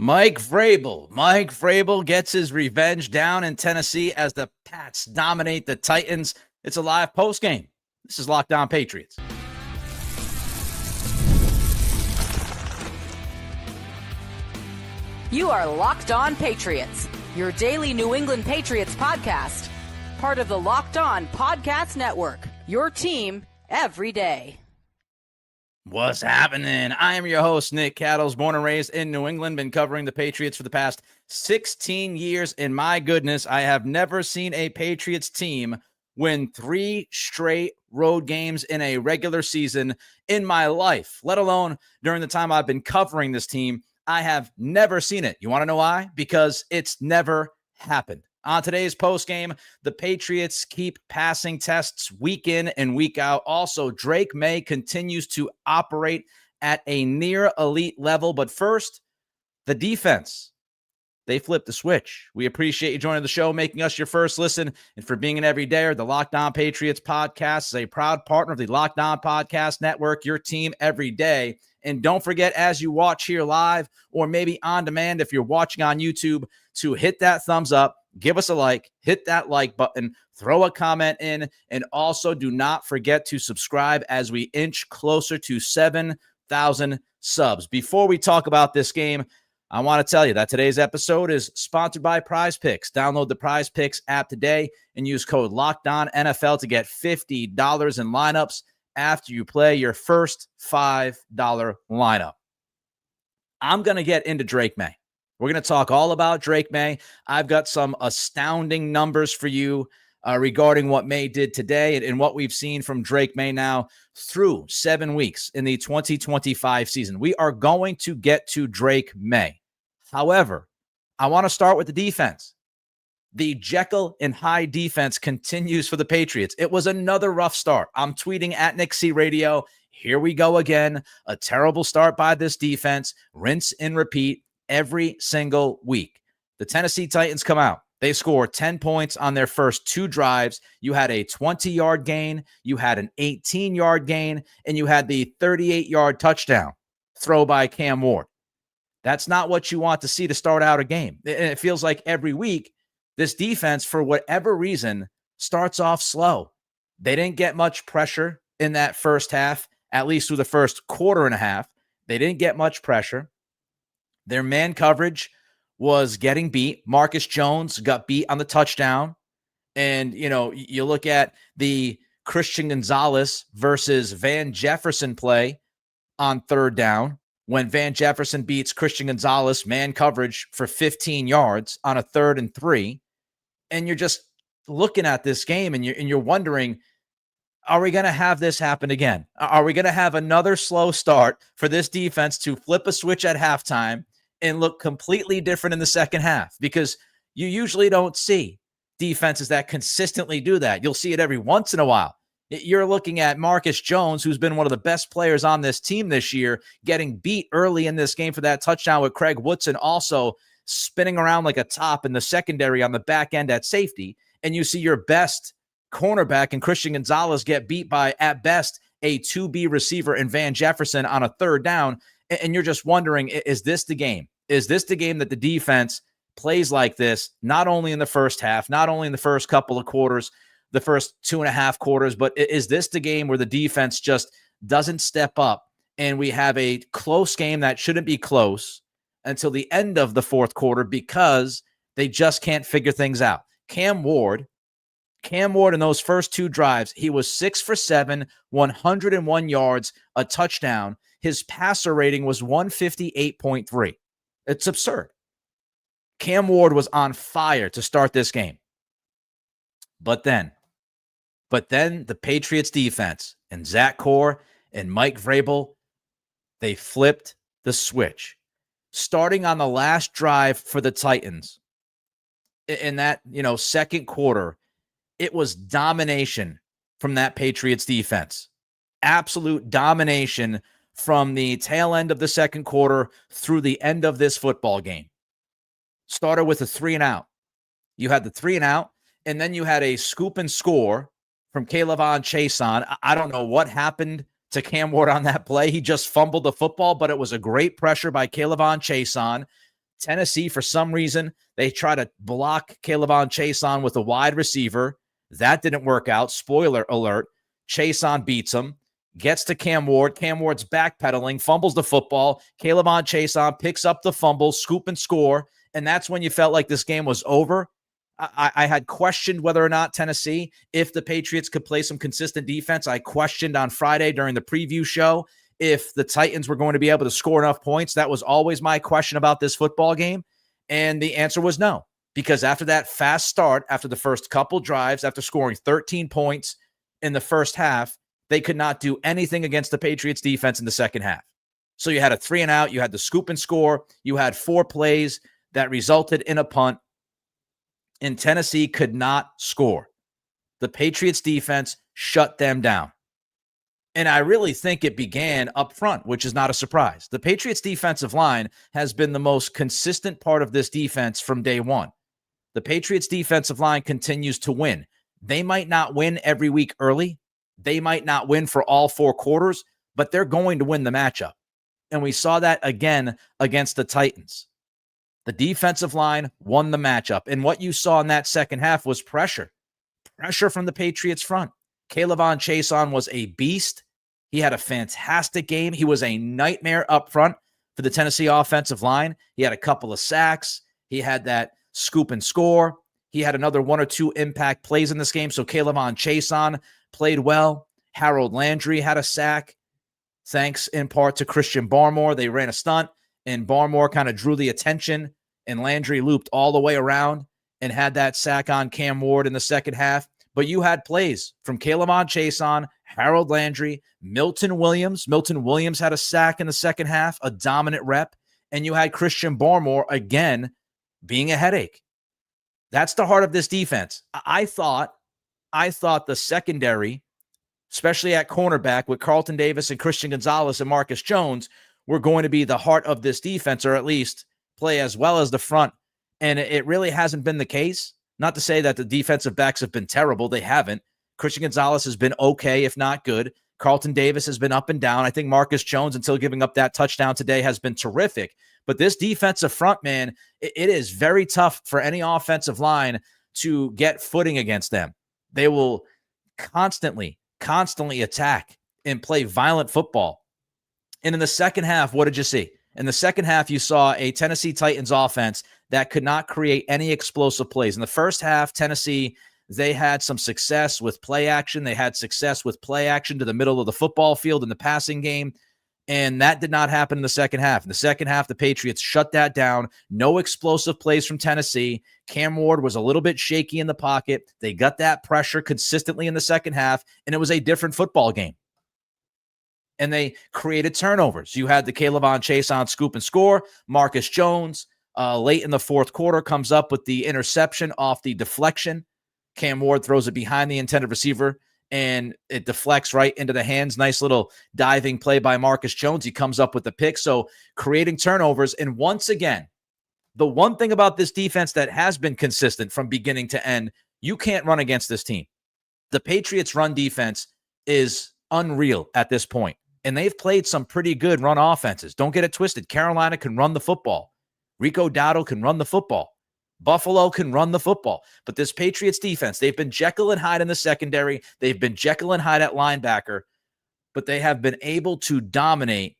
Mike Vrabel. Mike Vrabel gets his revenge down in Tennessee as the Pats dominate the Titans. It's a live postgame. This is Locked On Patriots. You are Locked On Patriots, your daily New England Patriots podcast. Part of the Locked On Podcast Network, your team every day. What's happening? I am your host, Nick Cattles, born and raised in New England, been covering the Patriots for the past 16 years, and my goodness, I have never seen a Patriots team win 3 straight road games in a regular season in my life, let alone during the time I've been covering this team. I have never seen it. You want to know why? Because it's never happened. On today's postgame, the Patriots keep passing tests week in and week out. Also, Drake Maye continues to operate at a near elite level. But first, the defense. They flipped the switch. We appreciate you joining the show, making us your first listen, and for being an everydayer. The Locked On Patriots podcast is a proud partner of the Locked On Podcast Network, your team every day. And don't forget, as you watch here live or maybe on demand, if you're watching on YouTube, to hit that thumbs up, give us a like, hit that like button, throw a comment in, and also do not forget to subscribe as we inch closer to 7,000 subs. Before we talk about this game, I want to tell you that today's episode is sponsored by PrizePicks. Download the PrizePicks app today and use code LOCKEDONNFL to get $50 in lineups after you play your first $5 lineup. I'm going to get into Drake Maye. We're going to talk all about Drake Maye. I've got some astounding numbers for you regarding what Maye did today and what we've seen from Drake Maye now through 7 weeks in the 2025 season. We are going to get to Drake Maye. However, I want to start with the defense. The Jekyll and Hyde defense continues for the Patriots. It was another rough start. I'm tweeting at Nick C Radio. Here we go again. A terrible start by this defense. Rinse and repeat every single week. The Tennessee Titans come out. They score 10 points on their first 2 drives. You had a 20-yard gain. You had an 18-yard gain. And you had the 38-yard touchdown throw by Cam Ward. That's not what you want to see to start out a game. And it feels like every week, this defense, for whatever reason, starts off slow. They didn't get much pressure in that first half, at least through the first quarter and a half. They didn't get much pressure. Their man coverage was getting beat. Marcus Jones got beat on the touchdown. And, you look at the Christian Gonzalez versus Van Jefferson play on third down, when Van Jefferson beats Christian Gonzalez man coverage for 15 yards on a 3rd and 3. And you're just looking at this game and you're wondering, are we going to have this happen again? Are we going to have another slow start for this defense to flip a switch at halftime and look completely different in the second half? Because you usually don't see defenses that consistently do that. You'll see it every once in a while. You're looking at Marcus Jones, who's been one of the best players on this team this year, getting beat early in this game for that touchdown, with Craig Woodson also spinning around like a top in the secondary on the back end at safety. And you see your best cornerback and Christian Gonzalez get beat by, at best, a 2B receiver in Van Jefferson on a 3rd down. And you're just wondering, is this the game? Is this the game that the defense plays like this, not only in the first half, not only in the first couple of quarters, the first 2.5 quarters, but is this the game where the defense just doesn't step up and we have a close game that shouldn't be close until the end of the 4th quarter because they just can't figure things out? Cam Ward in those first 2 drives, he was 6 for 7, 101 yards, a touchdown. His passer rating was 158.3. It's absurd. Cam Ward was on fire to start this game. But then the Patriots defense and Zach Core and Mike Vrabel, they flipped the switch. Starting on the last drive for the Titans, in that, second quarter, it was domination from that Patriots defense. Absolute domination from the tail end of the second quarter through the end of this football game. Started with a 3-and-out. You had the 3-and-out, and then you had a scoop and score from K'Lavon Chaisson. I don't know what happened to Cam Ward on that play. He just fumbled the football, but it was a great pressure by K'Lavon Chaisson Tennessee, for some reason, they try to block K'Lavon Chaisson with a wide receiver. That didn't work out. Spoiler alert. Chaisson beats him, gets to Cam Ward. Cam Ward's backpedaling, fumbles the football. K'Lavon Chaisson picks up the fumble, scoop and score. And that's when you felt like this game was over. I had questioned whether or not Tennessee, if the Patriots could play some consistent defense. I questioned on Friday during the preview show if the Titans were going to be able to score enough points. That was always my question about this football game. And the answer was no, because after that fast start, after the first couple drives, after scoring 13 points in the first half, they could not do anything against the Patriots defense in the second half. So you had a 3-and-out, you had the scoop and score, you had 4 plays that resulted in a punt, and Tennessee could not score. The Patriots defense shut them down. And I really think it began up front, which is not a surprise. The Patriots defensive line has been the most consistent part of this defense from day one. The Patriots defensive line continues to win. They might not win every week early. They might not win for all 4 quarters, but they're going to win the matchup. And we saw that again against the Titans. The defensive line won the matchup. And what you saw in that second half was pressure. Pressure from the Patriots front. K'Lavon Chaisson was a beast. He had a fantastic game. He was a nightmare up front for the Tennessee offensive line. He had a couple of sacks. He had that scoop and score. He had another 1 or 2 impact plays in this game. So K'Lavon Chaisson played well. Harold Landry had a sack, thanks in part to Christian Barmore. They ran a stunt, and Barmore kind of drew the attention, and Landry looped all the way around and had that sack on Cam Ward in the second half. But you had plays from K'Lavon Chaisson, Harold Landry, Milton Williams. Milton Williams had a sack in the second half, a dominant rep. And you had Christian Barmore, again, being a headache. That's the heart of this defense. I thought the secondary, especially at cornerback with Carlton Davis and Christian Gonzalez and Marcus Jones, were going to be the heart of this defense, or at least play as well as the front. And it really hasn't been the case. Not to say that the defensive backs have been terrible. They haven't. Christian Gonzalez has been okay, if not good. Carlton Davis has been up and down. I think Marcus Jones, until giving up that touchdown today, has been terrific. But this defensive front, man, it is very tough for any offensive line to get footing against them. They will constantly attack and play violent football. And in the second half, what did you see? In the second half, you saw a Tennessee Titans offense that could not create any explosive plays. In the first half, Tennessee, they had some success with play action. They had success with play action to the middle of the football field in the passing game. And that did not happen in the second half. In the second half, the Patriots shut that down. No explosive plays from Tennessee. Cam Ward was a little bit shaky in the pocket. They got that pressure consistently in the second half, and it was a different football game. And they created turnovers. You had the K'Lavon Chaisson scoop and score. Marcus Jones, late in the fourth quarter, comes up with the interception off the deflection. Cam Ward throws it behind the intended receiver, and it deflects right into the hands. Nice little diving play by Marcus Jones. He comes up with the pick. So creating turnovers. And once again, the one thing about this defense that has been consistent from beginning to end, you can't run against this team. The Patriots' run defense is unreal at this point. And they've played some pretty good run offenses. Don't get it twisted. Carolina can run the football. Rico Dowdle can run the football. Buffalo can run the football. But this Patriots defense, they've been Jekyll and Hyde in the secondary. They've been Jekyll and Hyde at linebacker. But they have been able to dominate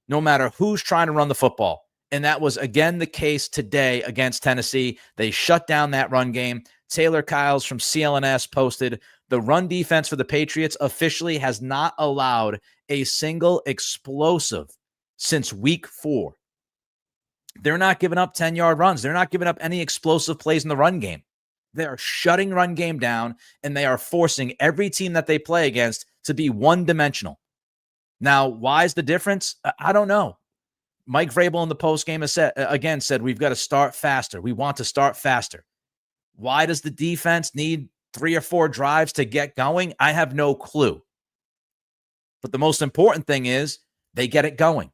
no matter who's trying to run the football. And that was, again, the case today against Tennessee. They shut down that run game. Taylor Kyles from CLNS posted, the run defense for the Patriots officially has not allowed a single explosive since week 4. They're not giving up 10-yard runs. They're not giving up any explosive plays in the run game. They are shutting run game down, and they are forcing every team that they play against to be one-dimensional. Now, why is the difference? I don't know. Mike Vrabel in the postgame has said, we've got to start faster. We want to start faster. Why does the defense need 3 or 4 drives to get going? I have no clue. But the most important thing is they get it going.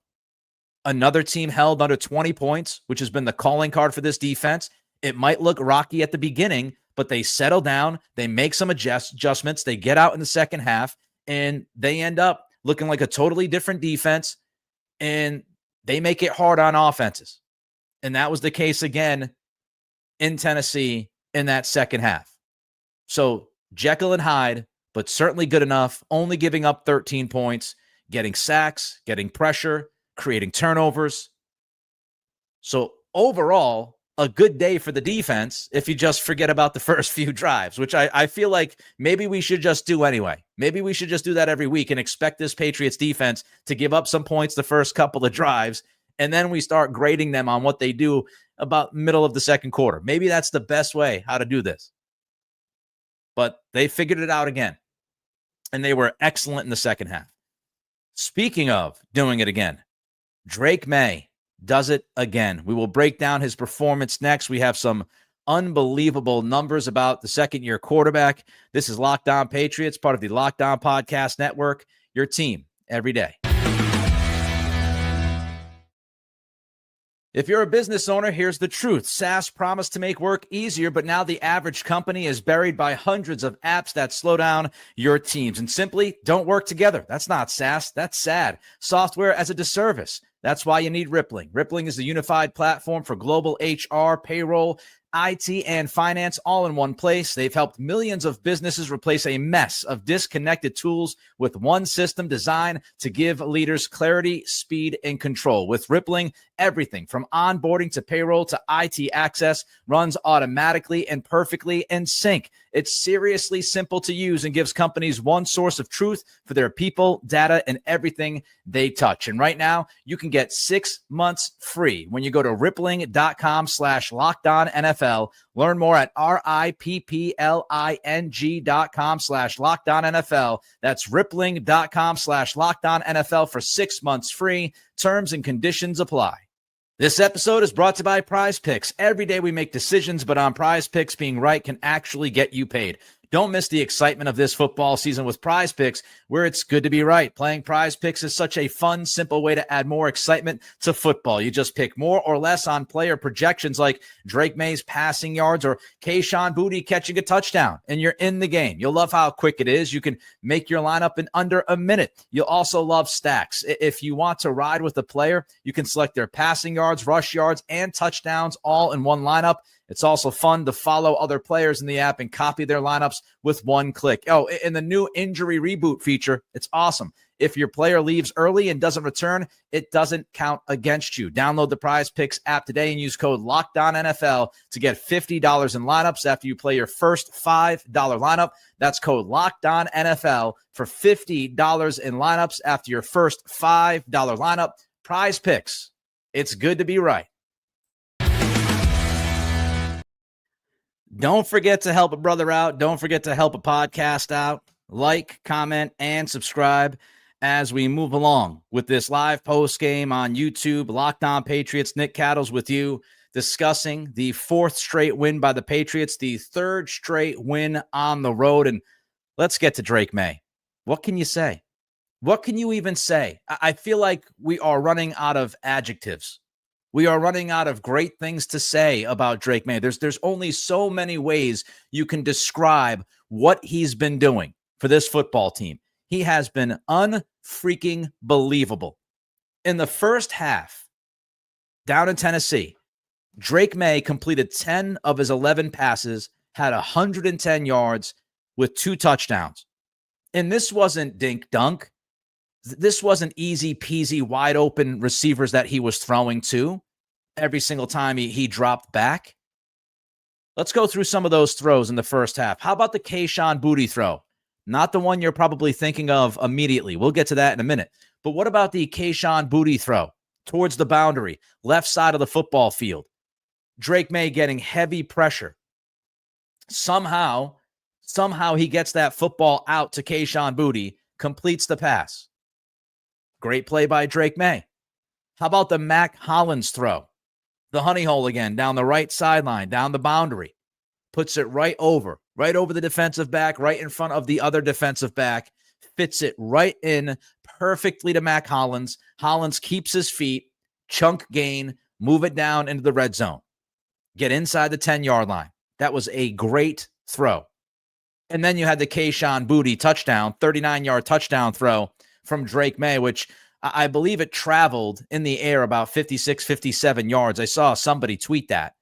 Another team held under 20 points, which has been the calling card for this defense. It might look rocky at the beginning, but they settle down. They make some adjustments. They get out in the second half, and they end up looking like a totally different defense, and they make it hard on offenses. And that was the case again in Tennessee in that second half. So Jekyll and Hyde, but certainly good enough, only giving up 13 points, getting sacks, getting pressure, creating turnovers. So overall, a good day for the defense if you just forget about the first few drives, which I feel like maybe we should just do anyway. Maybe we should just do that every week and expect this Patriots defense to give up some points the first couple of drives, and then we start grading them on what they do about middle of the second quarter. Maybe that's the best way how to do this. But they figured it out again, and they were excellent in the second half. Speaking of doing it again, Drake Maye does it again. We will break down his performance next. We have some unbelievable numbers about the second-year quarterback. This is Locked On Patriots, part of the Locked On Podcast Network, your team every day. If you're a business owner, here's the truth. SaaS promised to make work easier, but now the average company is buried by hundreds of apps that slow down your teams and simply don't work together. That's not SaaS. That's sad. Software as a disservice. That's why you need Rippling. Rippling is the unified platform for global HR, payroll, IT, and finance all in one place. They've helped millions of businesses replace a mess of disconnected tools with one system designed to give leaders clarity, speed, and control. With Rippling, everything from onboarding to payroll to IT access runs automatically and perfectly in sync. It's seriously simple to use and gives companies one source of truth for their people, data, and everything they touch. And right now, you can get 6 months free when you go to rippling.com/LockedOnNFL. Learn more at rippling.com/LockedOnNFL. That's rippling.com/LockedOnNFL for 6 months free. Terms and conditions apply. This episode is brought to you by PrizePicks. Every day we make decisions, but on PrizePicks, being right can actually get you paid. Don't miss the excitement of this football season with PrizePicks, where it's good to be right. Playing PrizePicks is such a fun, simple way to add more excitement to football. You just pick more or less on player projections like Drake Maye's passing yards or Kayshon Boutte catching a touchdown, and you're in the game. You'll love how quick it is. You can make your lineup in under a minute. You'll also love stacks. If you want to ride with a player, you can select their passing yards, rush yards, and touchdowns all in one lineup. It's also fun to follow other players in the app and copy their lineups with one click. Oh, and the new injury reboot feature, it's awesome. If your player leaves early and doesn't return, it doesn't count against you. Download the PrizePicks app today and use code LOCKEDONNFL to get $50 in lineups after you play your first $5 lineup. That's code LOCKEDONNFL for $50 in lineups after your first $5 lineup. PrizePicks. It's good to be right. Don't forget to help a brother out. Don't forget to help a podcast out. Like, comment, and subscribe as we move along with this live post game on YouTube. Locked On Patriots. Nick Cattles with you, discussing the fourth straight win by the Patriots, the third straight win on the road. And let's get to Drake Maye. What can you say? What can you even say? I feel like we are running out of adjectives. We are running out of great things to say about Drake Maye. There's only so many ways you can describe what he's been doing for this football team. He has been unfreaking believable. In the first half, down in Tennessee, Drake Maye completed 10 of his 11 passes, had 110 yards with 2 touchdowns. And this wasn't dink dunk. This wasn't easy peasy, wide open receivers that he was throwing to every single time he dropped back. Let's go through some of those throws in the first half. How about the Kayshon Boutte throw? Not the one you're probably thinking of immediately. We'll get to that in a minute. But what about the Kayshon Boutte throw towards the boundary, left side of the football field? Drake Maye getting heavy pressure. Somehow he gets that football out to Kayshon Boutte, completes the pass. Great play by Drake Maye. How about the Mac Hollins throw? The honey hole again, down the right sideline, down the boundary. Puts it right over the defensive back, right in front of the other defensive back. Fits it right in perfectly to Mac Hollins. Hollins keeps his feet, chunk gain, move it down into the red zone. Get inside the 10-yard line. That was a great throw. And then you had the Kayshon Boutte touchdown, 39-yard touchdown throw from Drake Maye, which I believe it traveled in the air about 56, 57 yards. I saw somebody tweet that.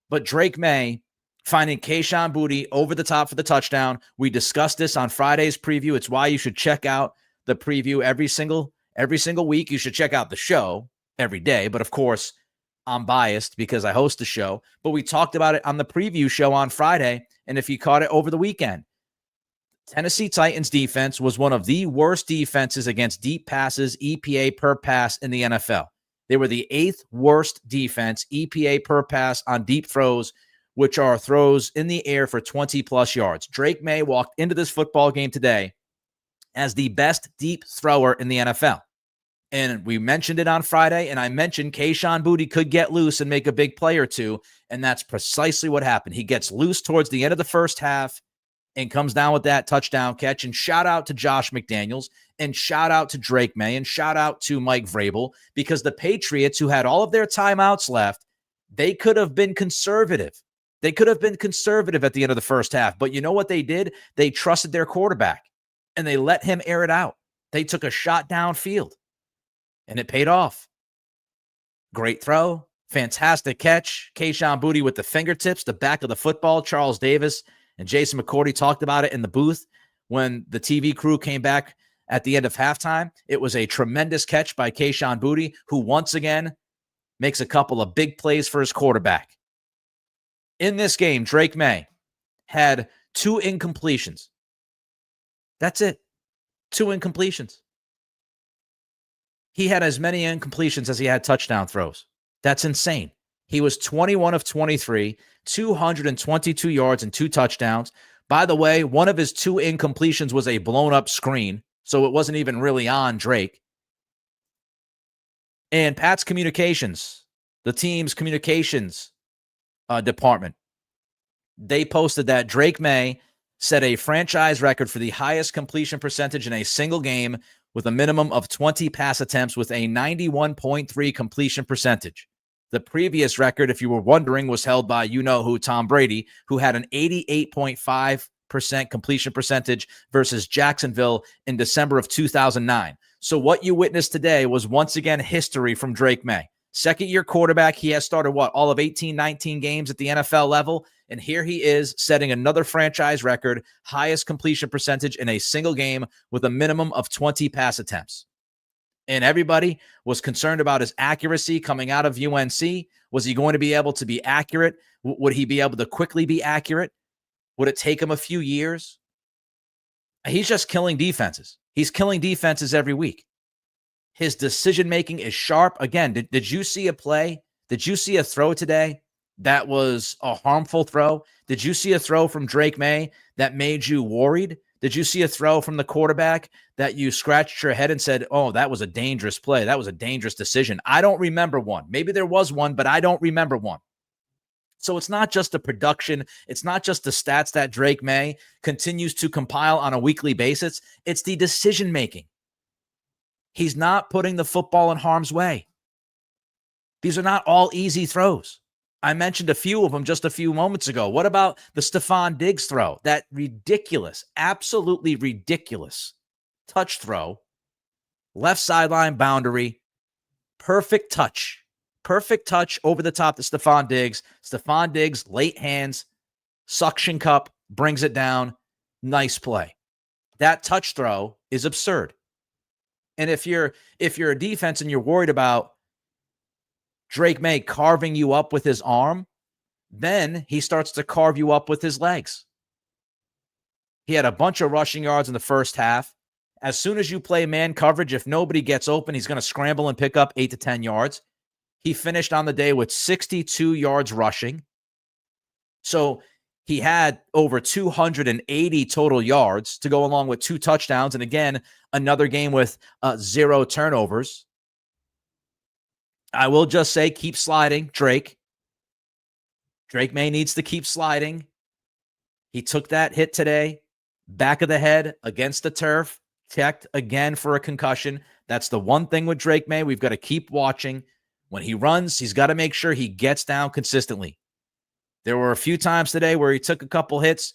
But Drake Maye finding Kayshon Boutte over the top for the touchdown. We discussed this on Friday's preview. It's why you should check out the preview every single week. You should check out the show every day. But of course, I'm biased because I host the show. But we talked about it on the preview show on Friday. And if you caught it over the weekend, Tennessee Titans defense was one of the worst defenses against deep passes, EPA per pass in the NFL. They were the 8th worst defense, EPA per pass on deep throws, which are throws in the air for 20-plus yards. Drake Maye walked into this football game today as the best deep thrower in the NFL. And we mentioned it on Friday, and I mentioned Kayshon Boutte could get loose and make a big play or two, and that's precisely what happened. He gets loose towards the end of the first half and comes down with that touchdown catch. And shout out to Josh McDaniels, and shout out to Drake Maye, and shout out to Mike Vrabel, because the Patriots, who had all of their timeouts left, they could have been conservative. They could have been conservative at the end of the first half. But you know what they did? They trusted their quarterback, and they let him air it out. They took a shot downfield, and it paid off. Great throw. Fantastic catch. Kayshon Boutte with the fingertips, the back of the football. Charles Davis and Jason McCourty talked about it in the booth when the TV crew came back at the end of halftime. It was a tremendous catch by Kayshon Boutte, who once again makes a couple of big plays for his quarterback. In this game, Drake Maye had 2 incompletions. That's it. 2 incompletions. He had as many incompletions as he had touchdown throws. That's insane. He was 21 of 23, 222 yards and 2 touchdowns. By the way, one of his 2 incompletions was a blown-up screen, so it wasn't even really on Drake. And Pat's communications, the team's communications department, they posted that Drake Maye set a franchise record for the highest completion percentage in a single game with a minimum of 20 pass attempts with a 91.3 completion percentage. The previous record, if you were wondering, was held by you-know-who, Tom Brady, who had an 88.5% completion percentage versus Jacksonville in December of 2009. So what you witnessed today was once again history from Drake Maye. Second-year quarterback. He has started, all of 18, 19 games at the NFL level. And here he is setting another franchise record, highest completion percentage in a single game with a minimum of 20 pass attempts. And everybody was concerned about his accuracy coming out of UNC. Was he going to be able to be accurate? Would he be able to quickly be accurate? Would it take him a few years? He's just killing defenses. He's killing defenses every week. His decision-making is sharp. Again, did you see a play? Did you see a throw today that was a harmful throw? Did you see a throw from Drake Maye that made you worried? Did you see a throw from the quarterback that you scratched your head and said, oh, that was a dangerous play. That was a dangerous decision? I don't remember one. Maybe there was one, but I don't remember one. So it's not just the production. It's not just the stats that Drake Maye continues to compile on a weekly basis. It's the decision-making. He's not putting the football in harm's way. These are not all easy throws. I mentioned a few of them just a few moments ago. What about the Stephon Diggs throw? That ridiculous, absolutely ridiculous touch throw, left sideline boundary, perfect touch over the top to Stephon Diggs. Stephon Diggs, late hands, suction cup, brings it down. Nice play. That touch throw is absurd. And if you're a defense and you're worried about Drake Maye carving you up with his arm, then he starts to carve you up with his legs. He had a bunch of rushing yards in the first half. As soon as you play man coverage, if nobody gets open, he's going to scramble and pick up 8 to 10 yards. He finished on the day with 62 yards rushing. So he had over 280 total yards to go along with 2 touchdowns. And again, another game with 0 turnovers. I will just say, keep sliding, Drake. Drake Maye needs to keep sliding. He took that hit today, back of the head against the turf, checked again for a concussion. That's the one thing with Drake Maye we've got to keep watching. When he runs, he's got to make sure he gets down consistently. There were a few times today where he took a couple hits.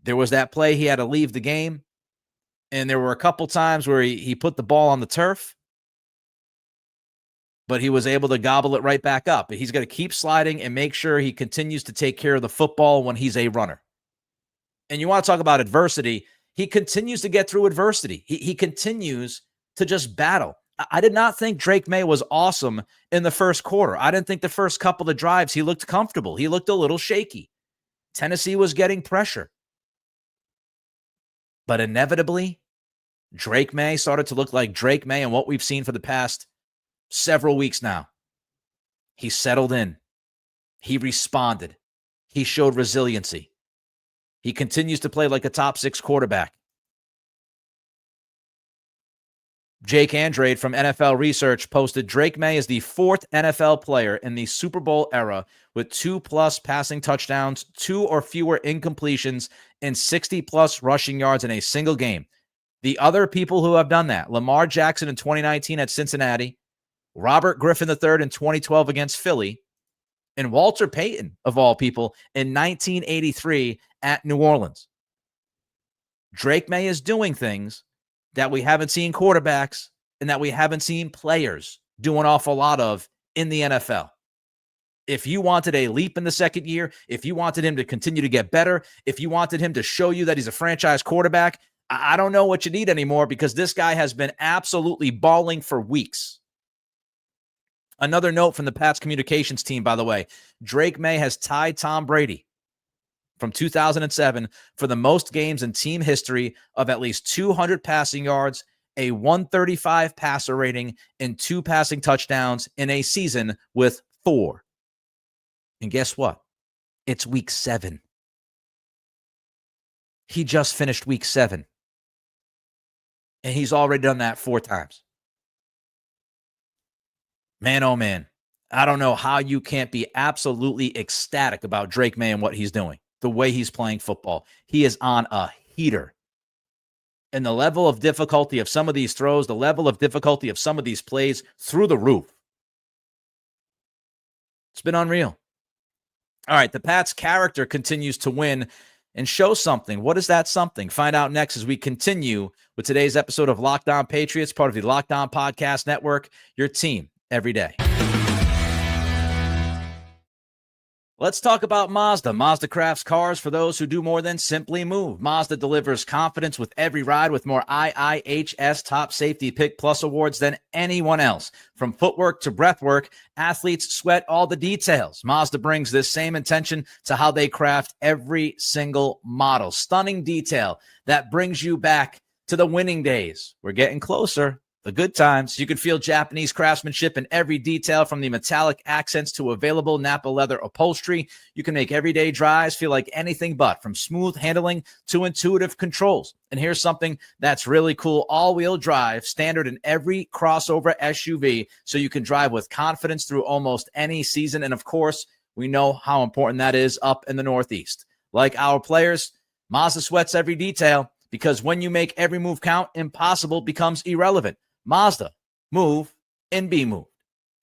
There was that play he had to leave the game. And there were a couple times where he put the ball on the turf but he was able to gobble it right back up. He's got to keep sliding and make sure he continues to take care of the football when he's a runner. And you want to talk about adversity, he continues to get through adversity. He continues to just battle. I did not think Drake Maye was awesome in the first quarter. I didn't think the first couple of drives he looked comfortable. He looked a little shaky. Tennessee was getting pressure. But inevitably, Drake Maye started to look like Drake Maye and what we've seen for the past several weeks now. He settled in. He responded. He showed resiliency. He continues to play like a top 6 quarterback. Jake Andrade from NFL Research posted Drake Maye is the 4th NFL player in the Super Bowl era with 2+ passing touchdowns, 2 or fewer incompletions, and 60+ rushing yards in a single game. The other people who have done that, Lamar Jackson in 2019 at Cincinnati, Robert Griffin III in 2012 against Philly, and Walter Payton, of all people, in 1983 at New Orleans. Drake Maye is doing things that we haven't seen quarterbacks and that we haven't seen players do an awful lot of in the NFL. If you wanted a leap in the second year, if you wanted him to continue to get better, if you wanted him to show you that he's a franchise quarterback, I don't know what you need anymore because this guy has been absolutely balling for weeks. Another note from the Pats communications team, by the way, Drake Maye has tied Tom Brady from 2007 for the most games in team history of at least 200 passing yards, a 135 passer rating, and 2 passing touchdowns in a season with 4. And guess what? It's week 7. He just finished week 7. And he's already done that 4 times. Man, oh man, I don't know how you can't be absolutely ecstatic about Drake Maye and what he's doing, the way he's playing football. He is on a heater. And the level of difficulty of some of these throws, the level of difficulty of some of these plays, through the roof. It's been unreal. All right, the Pats' character continues to win and show something. What is that something? Find out next as we continue with today's episode of Locked On Patriots, part of the Locked On Podcast Network, your team every day. Let's talk about Mazda. Mazda crafts cars for those who do more than simply move. Mazda delivers confidence with every ride with more IIHS Top Safety Pick Plus awards than anyone else. From footwork to breathwork, athletes sweat all the details. Mazda brings this same intention to how they craft every single model. Stunning detail that brings you back to the winning days. We're getting closer. The good times. You can feel Japanese craftsmanship in every detail, from the metallic accents to available Napa leather upholstery. You can make everyday drives feel like anything but, from smooth handling to intuitive controls. And here's something that's really cool. All-wheel drive, standard in every crossover SUV, so you can drive with confidence through almost any season. And of course, we know how important that is up in the Northeast. Like our players, Mazda sweats every detail, because when you make every move count, impossible becomes irrelevant. Mazda, move and be moved.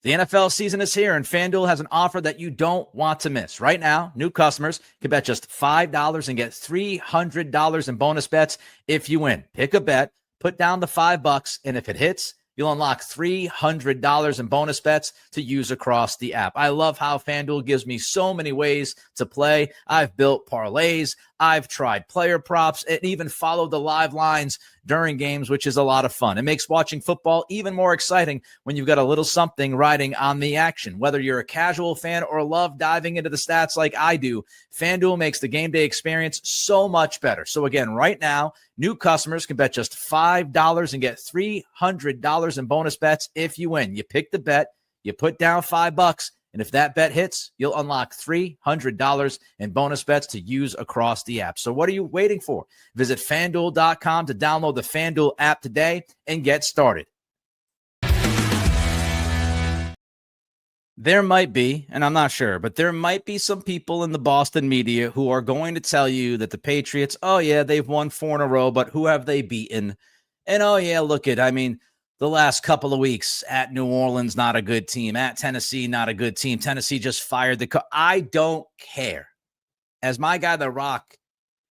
The NFL season is here, and FanDuel has an offer that you don't want to miss. Right now, new customers can bet just $5 and get $300 in bonus bets if you win. Pick a bet, put down the $5, and if it hits, you'll unlock $300 in bonus bets to use across the app. I love how FanDuel gives me so many ways to play. I've built parlays, I've tried player props, and even followed the live lines during games, which is a lot of fun. It makes watching football even more exciting when you've got a little something riding on the action. Whether you're a casual fan or love diving into the stats like I do, FanDuel makes the game day experience so much better. So again, right now, new customers can bet just $5 and get $300 in bonus bets if you win. You pick the bet, you put down $5, and if that bet hits, you'll unlock $300 in bonus bets to use across the app. So what are you waiting for? Visit FanDuel.com to download the FanDuel app today and get started. There might be, and I'm not sure, but there might be some people in the Boston media who are going to tell you that the Patriots, oh yeah, they've won 4 in a row, but who have they beaten? And oh yeah, look at, the last couple of weeks at New Orleans, not a good team. At Tennessee, not a good team. Tennessee just fired the coach. I don't care. As my guy, The Rock,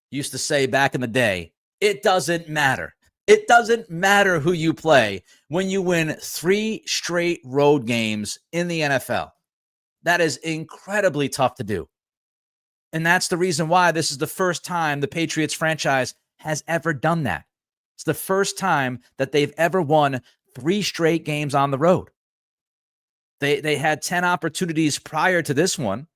used to say back in the day, it doesn't matter. It doesn't matter who you play when you win 3 straight road games in the NFL. That is incredibly tough to do. And that's the reason why this is the first time the Patriots franchise has ever done that. It's the first time that they've ever won 3 straight games on the road. They had 10 opportunities prior to this one,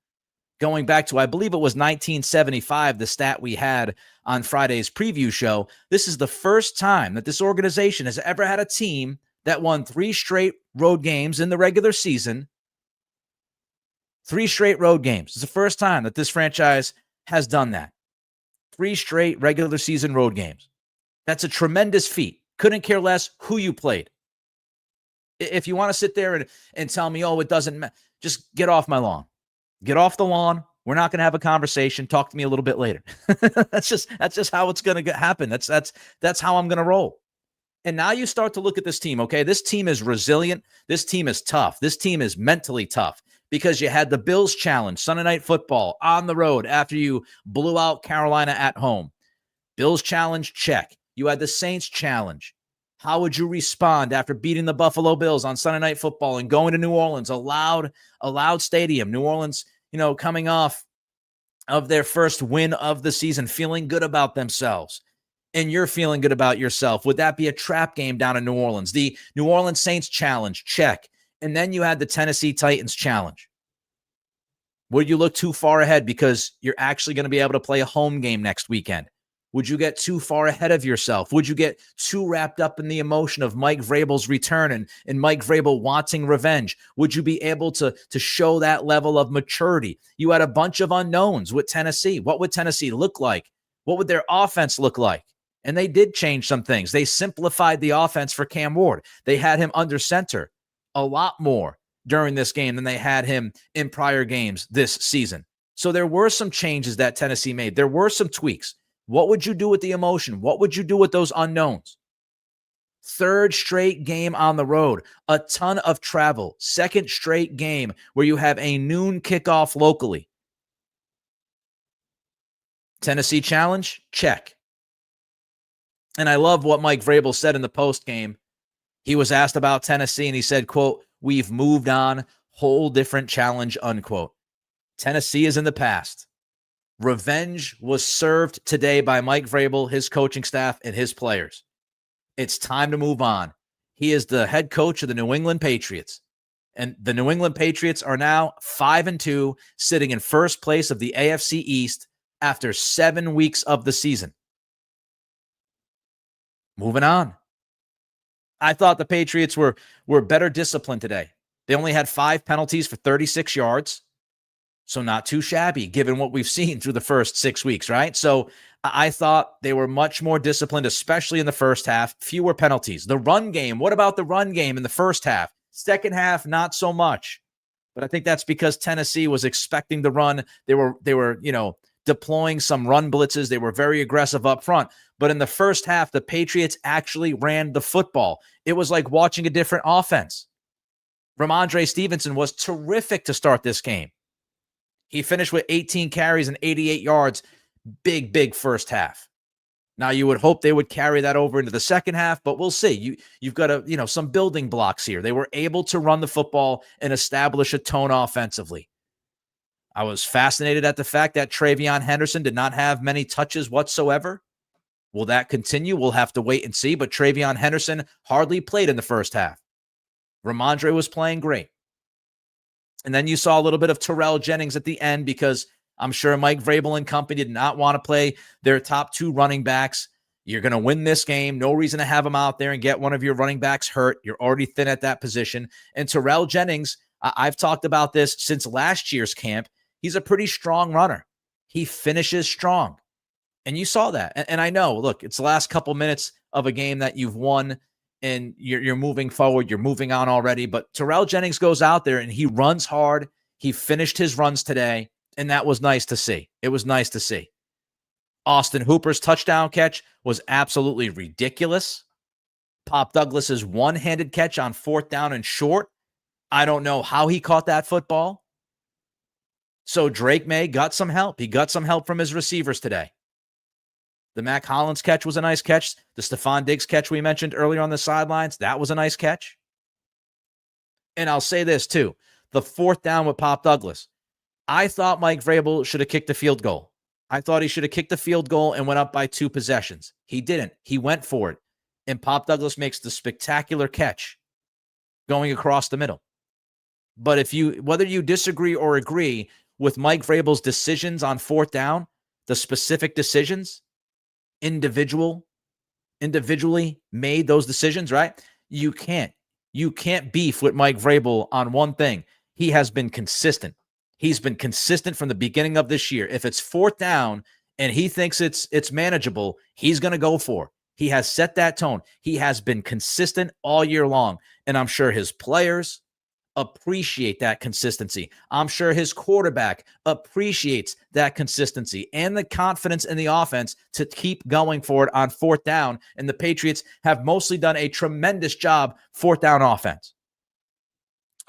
going back to, I believe it was 1975, the stat we had on Friday's preview show. This is the first time that this organization has ever had a team that won 3 straight road games in the regular season. 3 straight road games. It's the first time that this franchise has done that. 3 straight regular season road games. That's a tremendous feat. Couldn't care less who you played. If you want to sit there and tell me, oh, it doesn't matter, just get off my lawn. Get off the lawn. We're not going to have a conversation. Talk to me a little bit later. That's just how it's going to happen. That's how I'm going to roll. And now you start to look at this team, okay? This team is resilient. This team is tough. This team is mentally tough because you had the Bills challenge, Sunday Night Football, on the road after you blew out Carolina at home. Bills challenge, check. You had the Saints challenge. How would you respond after beating the Buffalo Bills on Sunday Night Football and going to New Orleans, a loud stadium? New Orleans, coming off of their first win of the season, feeling good about themselves. And you're feeling good about yourself. Would that be a trap game down in New Orleans? The New Orleans Saints challenge, check. And then you had the Tennessee Titans challenge. Would you look too far ahead because you're actually going to be able to play a home game next weekend? Would you get too far ahead of yourself? Would you get too wrapped up in the emotion of Mike Vrabel's return and Mike Vrabel wanting revenge? Would you be able to show that level of maturity? You had a bunch of unknowns with Tennessee. What would Tennessee look like? What would their offense look like? And they did change some things. They simplified the offense for Cam Ward. They had him under center a lot more during this game than they had him in prior games this season. So there were some changes that Tennessee made. There were some tweaks. What would you do with the emotion? What would you do with those unknowns? 3rd straight game on the road, a ton of travel, 2nd straight game where you have a noon kickoff locally. Tennessee challenge, check. And I love what Mike Vrabel said in the post game. He was asked about Tennessee and he said, quote, "We've moved on, whole different challenge," unquote. Tennessee is in the past. Revenge was served today by Mike Vrabel, his coaching staff, and his players. It's time to move on. He is the head coach of the New England Patriots. And the New England Patriots are now 5-2, sitting in first place of the AFC East after 7 weeks of the season. Moving on. I thought the Patriots were better disciplined today. They only had 5 penalties for 36 yards. So not too shabby, given what we've seen through the first 6 weeks, right? So I thought they were much more disciplined, especially in the first half. Fewer penalties. The run game, what about the run game in the first half? Second half, not so much. But I think that's because Tennessee was expecting the run. They were deploying some run blitzes. They were very aggressive up front. But in the first half, the Patriots actually ran the football. It was like watching a different offense. Ramondre Stevenson was terrific to start this game. He finished with 18 carries and 88 yards. Big first half. Now, you would hope they would carry that over into the second half, but we'll see. You've got some building blocks here. They were able to run the football and establish a tone offensively. I was fascinated at the fact that Travion Henderson did not have many touches whatsoever. Will that continue? We'll have to wait and see, but Travion Henderson hardly played in the first half. Ramondre was playing great. And then you saw a little bit of Terrell Jennings at the end because I'm sure Mike Vrabel and company did not want to play their top 2 running backs. You're going to win this game. No reason to have them out there and get one of your running backs hurt. You're already thin at that position. And Terrell Jennings, I've talked about this since last year's camp. He's a pretty strong runner. He finishes strong. And you saw that. And I know, look, it's the last couple minutes of a game that you've won and you're moving forward, you're moving on already. But Terrell Jennings goes out there and he runs hard. He finished his runs today, and that was nice to see. It was nice to see. Austin Hooper's touchdown catch was absolutely ridiculous. Pop Douglas's one-handed catch on 4th down and short. I don't know how he caught that football. So Drake Maye got some help. He got some help from his receivers today. The Mac Hollins catch was a nice catch. The Stephon Diggs catch we mentioned earlier on the sidelines, that was a nice catch. And I'll say this too. The fourth down with Pop Douglas. I thought Mike Vrabel should have kicked the field goal. I thought he should have kicked the field goal and went up by 2 possessions. He didn't. He went for it. And Pop Douglas makes the spectacular catch going across the middle. But whether you disagree or agree with Mike Vrabel's decisions on fourth down, the specific decisions, individually made those decisions, right? You can't beef with Mike Vrabel on one thing. He has been consistent. He's been consistent from the beginning of this year. If it's fourth down and he thinks it's manageable, he's going to go for it. He has set that tone. He has been consistent all year long. And I'm sure his players appreciate that consistency. I'm sure his quarterback appreciates that consistency and the confidence in the offense to keep going for it on fourth down. And the Patriots have mostly done a tremendous job fourth down offense.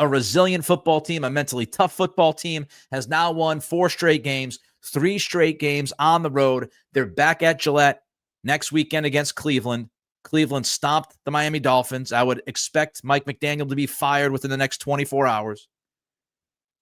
A resilient football team, a mentally tough football team, has now won 4 straight games, 3 straight games on the road. They're back at Gillette next weekend against Cleveland. Cleveland stomped the Miami Dolphins. I would expect Mike McDaniel to be fired within the next 24 hours.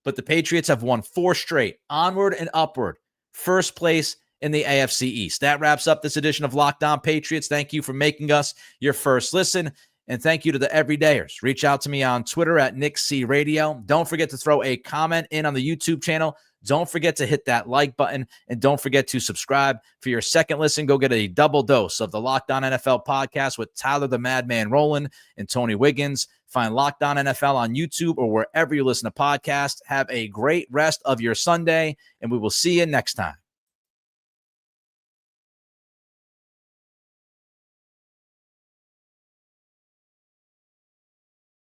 But the Patriots have won 4 straight, onward and upward. First place in the AFC East. That wraps up this edition of Locked On Patriots. Thank you for making us your first listen. And thank you to the everydayers. Reach out to me on Twitter at Nick C Radio. Don't forget to throw a comment in on the YouTube channel. Don't forget to hit that like button. And don't forget to subscribe. For your second listen, go get a double dose of the Locked On NFL podcast with Tyler the Madman Rowland and Tony Wiggins. Find Locked On NFL on YouTube or wherever you listen to podcasts. Have a great rest of your Sunday, and we will see you next time.